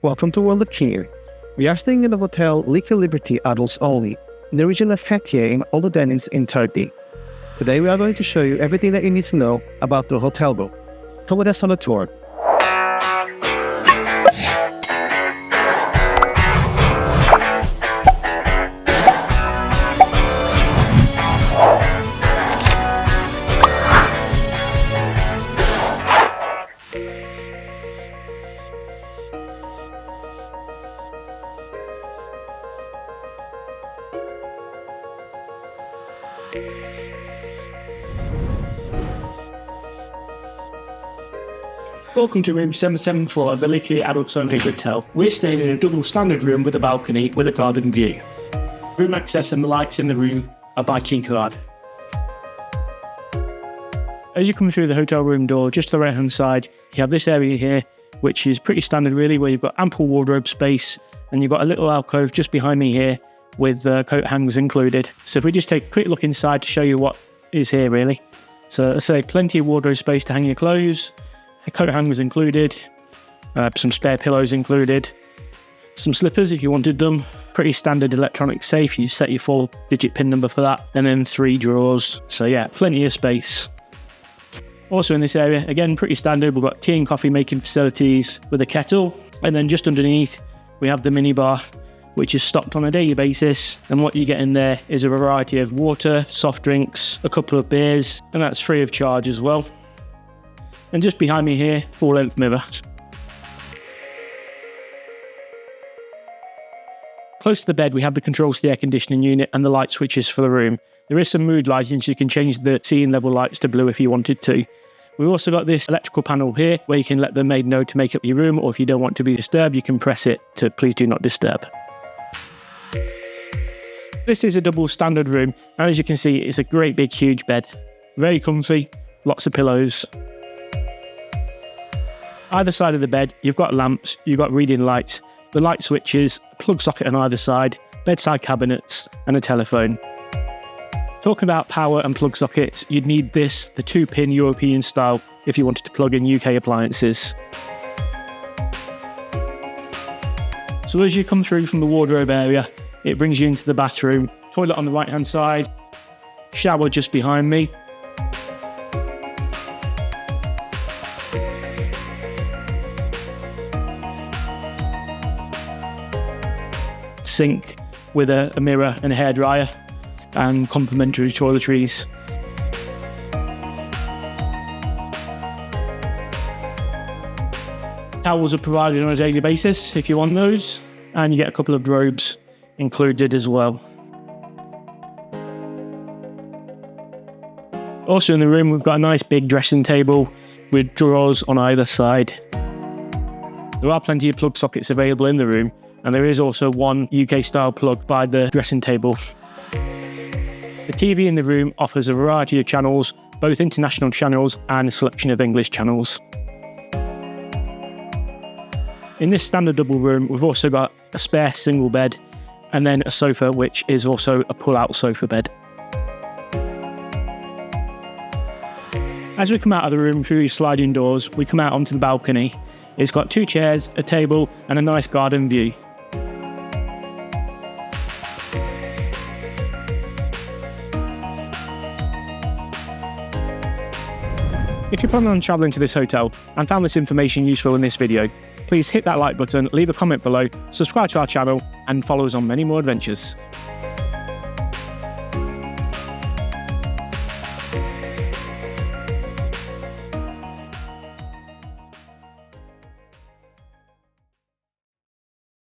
Welcome to World of Kinyo. We are staying in the hotel Lykia Liberty Adults-Only in the region of Fethiye in elegance in Turkey. Today we are going to show you everything that you need to know about the hotel room. Come with us on a tour. Welcome to room 774 of the Lykia Adults-Only Hotel. We're staying in a double standard room with a balcony with a garden view. Room access and the lights in the room are by key card. As you come through the hotel room door, just to the right hand side, you have this area here, which is pretty standard really, where you've got ample wardrobe space and you've got a little alcove just behind me here with coat hangers included. So if we just take a quick look inside to show you what is here really. So let's say plenty of wardrobe space to hang your clothes. Coat hangers included, some spare pillows included, some slippers if you wanted them, pretty standard electronic safe, you set your 4-digit PIN number for that, and then 3 drawers, so yeah, plenty of space. Also in this area, again pretty standard, we've got tea and coffee making facilities with a kettle, and then just underneath we have the minibar, which is stocked on a daily basis, and what you get in there is a variety of water, soft drinks, a couple of beers, and that's free of charge as well. And just behind me here, full-length mirror. Close to the bed, we have the controls to the air conditioning unit and the light switches for the room. There is some mood lighting, so you can change the ceiling level lights to blue if you wanted to. We've also got this electrical panel here, where you can let the maid know to make up your room, or if you don't want to be disturbed, you can press it to please do not disturb. This is a double standard room, and as you can see, it's a great big huge bed. Very comfy, lots of pillows. Either side of the bed, you've got lamps, you've got reading lights, the light switches, a plug socket on either side, bedside cabinets, and a telephone. Talking about power and plug sockets, you'd need this, the 2-pin European style, if you wanted to plug in UK appliances. So as you come through from the wardrobe area, it brings you into the bathroom, toilet on the right hand side, shower just behind me. Sink with a mirror and a hairdryer and complimentary toiletries. Towels are provided on a daily basis if you want those, and you get a couple of robes included as well. Also in the room we've got a nice big dressing table with drawers on either side. There are plenty of plug sockets available in the room, and there is also one UK-style plug by the dressing table. The TV in the room offers a variety of channels, both international channels and a selection of English channels. In this standard double room, we've also got a spare single bed and then a sofa, which is also a pull-out sofa bed. As we come out of the room through these sliding doors, we come out onto the balcony. It's got 2 chairs, a table, and a nice garden view. If you're planning on travelling to this hotel and found this information useful in this video, please hit that like button, leave a comment below, subscribe to our channel, and follow us on many more adventures.